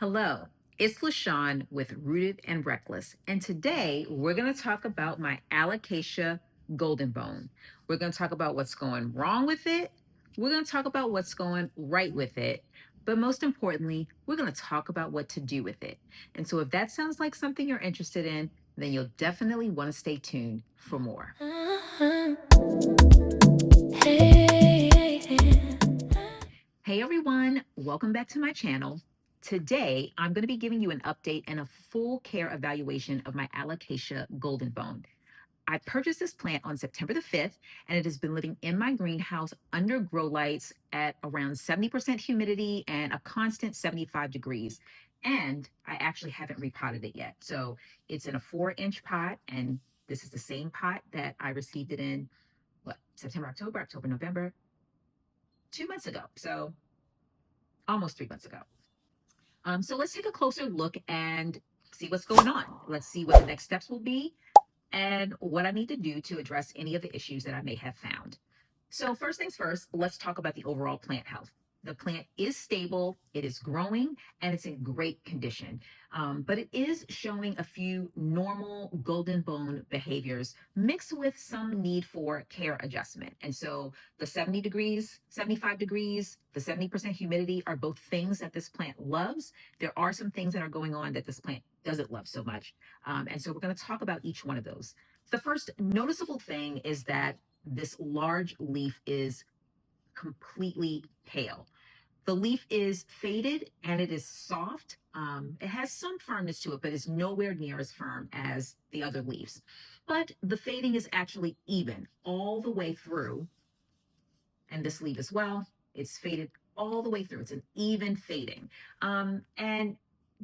Hello, it's LaShawn with Rooted and Reckless, and today we're going to talk about my Alocasia Golden Bone. We're going to talk about what's going wrong with it. We're going to talk about what's going right with it. But most importantly, we're going to talk about what to do with it. And so, if that sounds like something you're interested in, then you'll definitely want to stay tuned for more. Hey everyone, welcome back to my channel. Today, I'm going to be giving you an update and a full care evaluation of my Alocasia Golden Bone. I purchased this plant on September the 5th, and it has been living in my greenhouse under grow lights at around 70% humidity and a constant 75 degrees. And I actually haven't repotted it yet. So it's in a 4-inch pot, and this is the same pot that I received it in, September, October, November, 2 months ago. So almost 3 months ago. So let's take a closer look and see what's going on. Let's see what the next steps will be and what I need to do to address any of the issues that I may have found. So first things first, let's talk about the overall plant health. The plant is stable, it is growing, and it's in great condition. But it is showing a few normal golden bone behaviors mixed with some need for care adjustment. And so the 70 degrees, 75 degrees, the 70% humidity are both things that this plant loves. There are some things that are going on that this plant doesn't love so much. And so we're going to talk about each one of those. The first noticeable thing is that this large leaf is completely pale. The leaf is faded and it is soft. It has some firmness to it, but it's nowhere near as firm as the other leaves. But the fading is actually even all the way through. And this leaf as well, it's faded all the way through. It's an even fading. And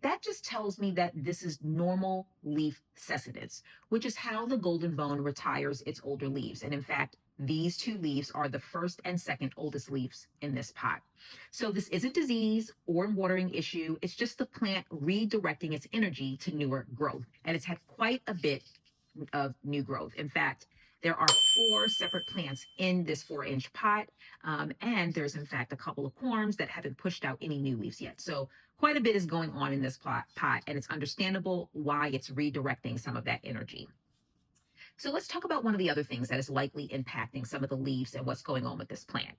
that just tells me that this is normal leaf senescence, which is how the golden bone retires its older leaves. And in fact, these two leaves are the first and second oldest leaves in this pot. So this isn't disease or watering issue. It's just the plant redirecting its energy to newer growth. And it's had quite a bit of new growth. In fact, there are 4 separate plants in this 4-inch pot. And there's, in fact, a couple of corms that haven't pushed out any new leaves yet. So quite a bit is going on in this pot, and it's understandable why it's redirecting some of that energy. So let's talk about one of the other things that is likely impacting some of the leaves and what's going on with this plant,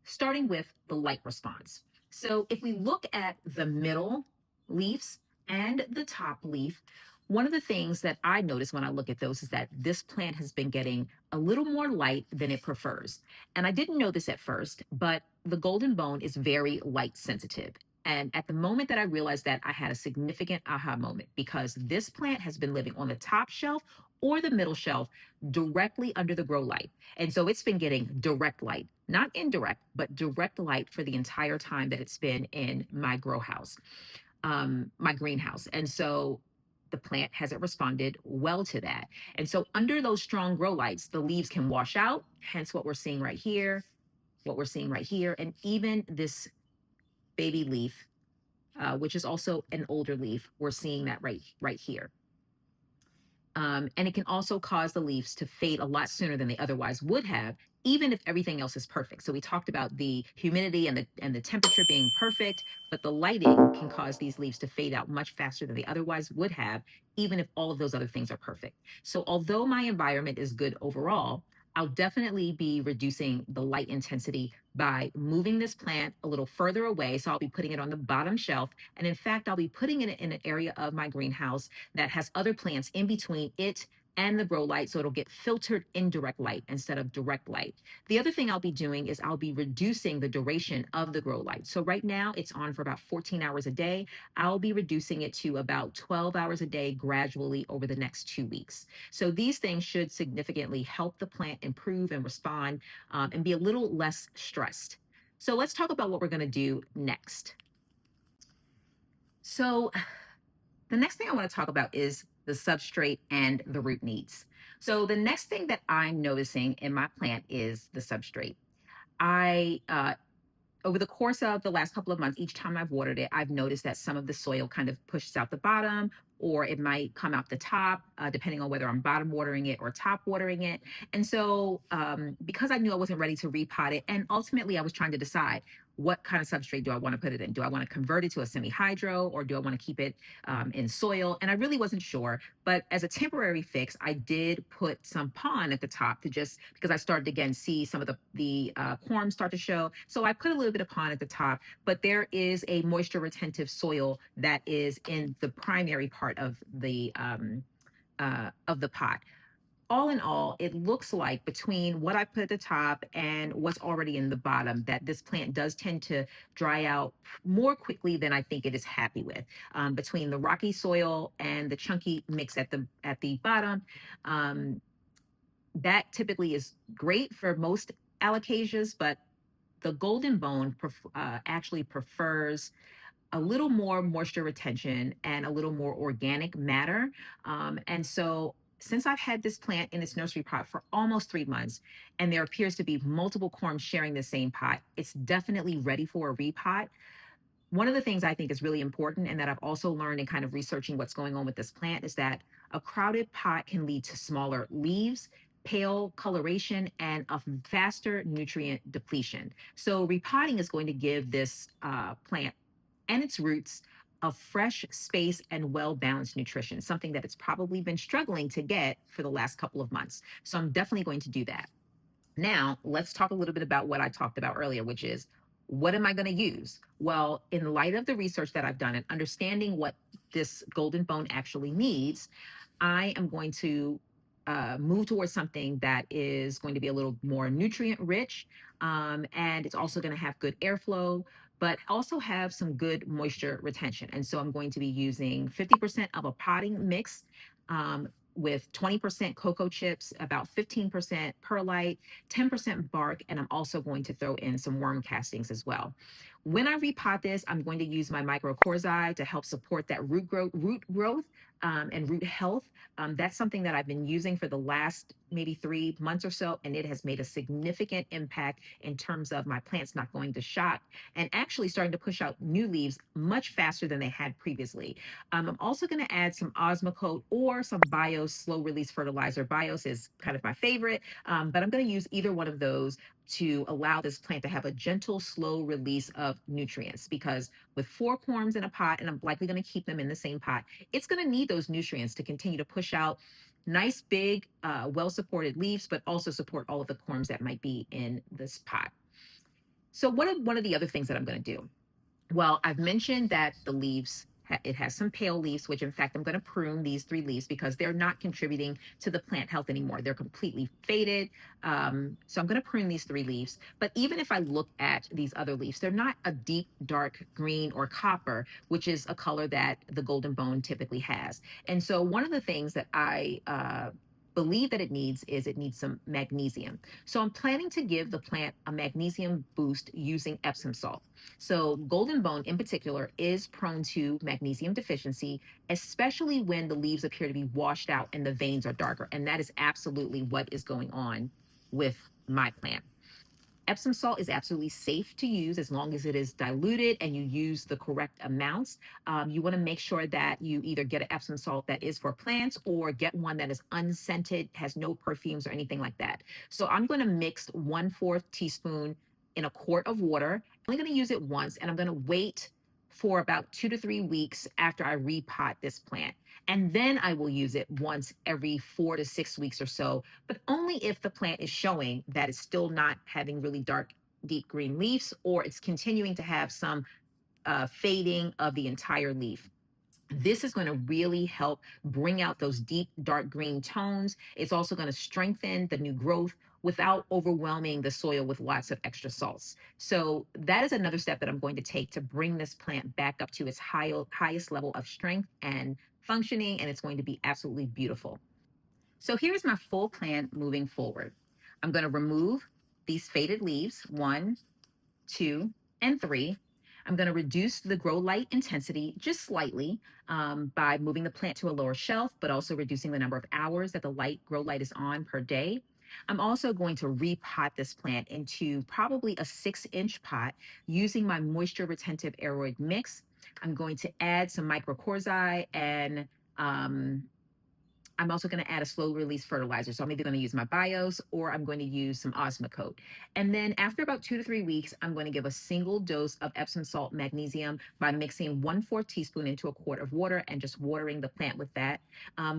starting with the light response. So if we look at the middle leaves and the top leaf, one of the things that I notice when I look at those is that this plant has been getting a little more light than it prefers. And I didn't know this at first, but the golden bone is very light sensitive. And at the moment that I realized that, I had a significant aha moment because this plant has been living on the top shelf or the middle shelf directly under the grow light. And so it's been getting direct light, not indirect, but direct light for the entire time that it's been in my grow house, my greenhouse. And so the plant hasn't responded well to that. And so under those strong grow lights, the leaves can wash out, hence what we're seeing right here, what we're seeing right here, and even this baby leaf, which is also an older leaf, we're seeing that right here. And it can also cause the leaves to fade a lot sooner than they otherwise would have, even if everything else is perfect. So we talked about the humidity and the temperature being perfect, but the lighting can cause these leaves to fade out much faster than they otherwise would have, even if all of those other things are perfect. So although my environment is good overall, I'll definitely be reducing the light intensity by moving this plant a little further away. So I'll be putting it on the bottom shelf. And in fact, I'll be putting it in an area of my greenhouse that has other plants in between it and the grow light, so it'll get filtered indirect light instead of direct light. The other thing I'll be doing is I'll be reducing the duration of the grow light. So right now it's on for about 14 hours a day. I'll be reducing it to about 12 hours a day gradually over the next 2 weeks. So these things should significantly help the plant improve and respond, and be a little less stressed. So let's talk about what we're going to do next. So the next thing I want to talk about is the substrate and the root needs. So the next thing that I'm noticing in my plant is the substrate. Over the course of the last couple of months, each time I've watered it, I've noticed that some of the soil kind of pushes out the bottom, or it might come out the top, depending on whether I'm bottom watering it or top watering it. And so because I knew I wasn't ready to repot it, and ultimately I was trying to decide, what kind of substrate do I want to put it in? Do I want to convert it to a semi-hydro, or do I want to keep it in soil? And I really wasn't sure. But as a temporary fix, I did put some pond at the top to just because I started to again see some of the corm start to show. So I put a little bit of pond at the top, but there is a moisture retentive soil that is in the primary part of the pot. All in all, it looks like between what I put at the top and what's already in the bottom, that this plant does tend to dry out more quickly than I think it is happy with. Between the rocky soil and the chunky mix at the bottom, um, that typically is great for most alocasias, but the golden bone actually prefers a little more moisture retention and a little more organic matter. And so since I've had this plant in its nursery pot for almost 3 months, and there appears to be multiple corms sharing the same pot, it's definitely ready for a repot. One of the things I think is really important, and that I've also learned in kind of researching what's going on with this plant, is that a crowded pot can lead to smaller leaves, pale coloration, and a faster nutrient depletion. So repotting is going to give this plant and its roots a fresh space and well-balanced nutrition, something that it's probably been struggling to get for the last couple of months. So I'm definitely going to do that. Now, let's talk a little bit about what I talked about earlier, which is what am I going to use? Well, in light of the research that I've done and understanding what this golden bone actually needs, I am going to move towards something that is going to be a little more nutrient rich, and it's also going to have good airflow, but also have some good moisture retention. And so I'm going to be using 50% of a potting mix. With 20% cocoa chips, about 15% perlite, 10% bark, and I'm also going to throw in some worm castings as well. When I repot this, I'm going to use my mycorrhizae to help support that root growth, and root health. That's something that I've been using for the last maybe 3 months or so, and it has made a significant impact in terms of my plants not going to shock and actually starting to push out new leaves much faster than they had previously. I'm also going to add some Osmocote or some Bios slow release fertilizer. Bios is kind of my favorite, but I'm going to use either one of those to allow this plant to have a gentle, slow release of nutrients, because with 4 corms in a pot, and I'm likely going to keep them in the same pot, it's going to need those nutrients to continue to push out nice, big, well-supported leaves, but also support all of the corms that might be in this pot. So what are one of the other things that I'm going to do? Well, I've mentioned that the leaves, it has some pale leaves, which in fact, I'm going to prune these 3 leaves because they're not contributing to the plant health anymore. They're completely faded. So I'm going to prune these 3 leaves. But even if I look at these other leaves, they're not a deep, dark green or copper, which is a color that the golden bone typically has. And so one of the things that I believe that it needs some magnesium. So I'm planning to give the plant a magnesium boost using Epsom salt. So golden bone in particular is prone to magnesium deficiency, especially when the leaves appear to be washed out and the veins are darker. And that is absolutely what is going on with my plant. Epsom salt is absolutely safe to use as long as it is diluted and you use the correct amounts. You want to make sure that you either get an Epsom salt that is for plants or get one that is unscented, has no perfumes or anything like that. So I'm going to mix 1/4 teaspoon in a quart of water. I'm only going to use it once, and I'm going to wait for about 2 to 3 weeks after I repot this plant. And then I will use it once every 4 to 6 weeks or so, but only if the plant is showing that it's still not having really dark, deep green leaves, or it's continuing to have some fading of the entire leaf. This is going to really help bring out those deep, dark green tones. It's also going to strengthen the new growth without overwhelming the soil with lots of extra salts. So that is another step that I'm going to take to bring this plant back up to its highest level of strength and functioning, and it's going to be absolutely beautiful. So here's my full plan moving forward. I'm going to remove these faded leaves, 1, 2, and 3. I'm going to reduce the grow light intensity just slightly by moving the plant to a lower shelf, but also reducing the number of hours that the grow light is on per day. I'm also going to repot this plant into probably a 6-inch pot using my moisture retentive Aroid mix. I'm going to add some mycorrhizae, and I'm also going to add a slow release fertilizer. So I'm either going to use my Bios or I'm going to use some Osmocote. And then after about 2 to 3 weeks, I'm going to give a single dose of Epsom salt magnesium by mixing 1/4 teaspoon into a quart of water and just watering the plant with that.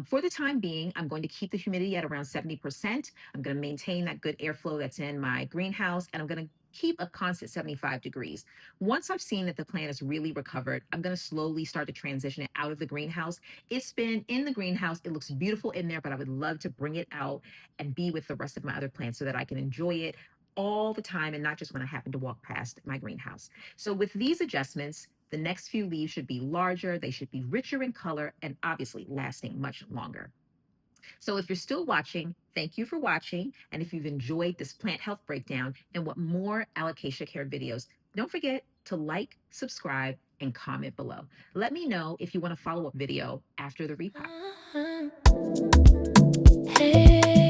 For the time being, I'm going to keep the humidity at around 70%. I'm going to maintain that good airflow that's in my greenhouse, and I'm going to keep a constant 75 degrees. Once I've seen that the plant is really recovered, I'm going to slowly start to transition it out of the greenhouse. It's been in the greenhouse. It looks beautiful in there, but I would love to bring it out and be with the rest of my other plants so that I can enjoy it all the time and not just when I happen to walk past my greenhouse. So with these adjustments, the next few leaves should be larger, they should be richer in color, and obviously lasting much longer. So if you're still watching, thank you for watching. And if you've enjoyed this plant health breakdown and want more alocasia care videos, don't forget to like, subscribe, and comment below. Let me know if you want a follow-up video after the repot. Hey.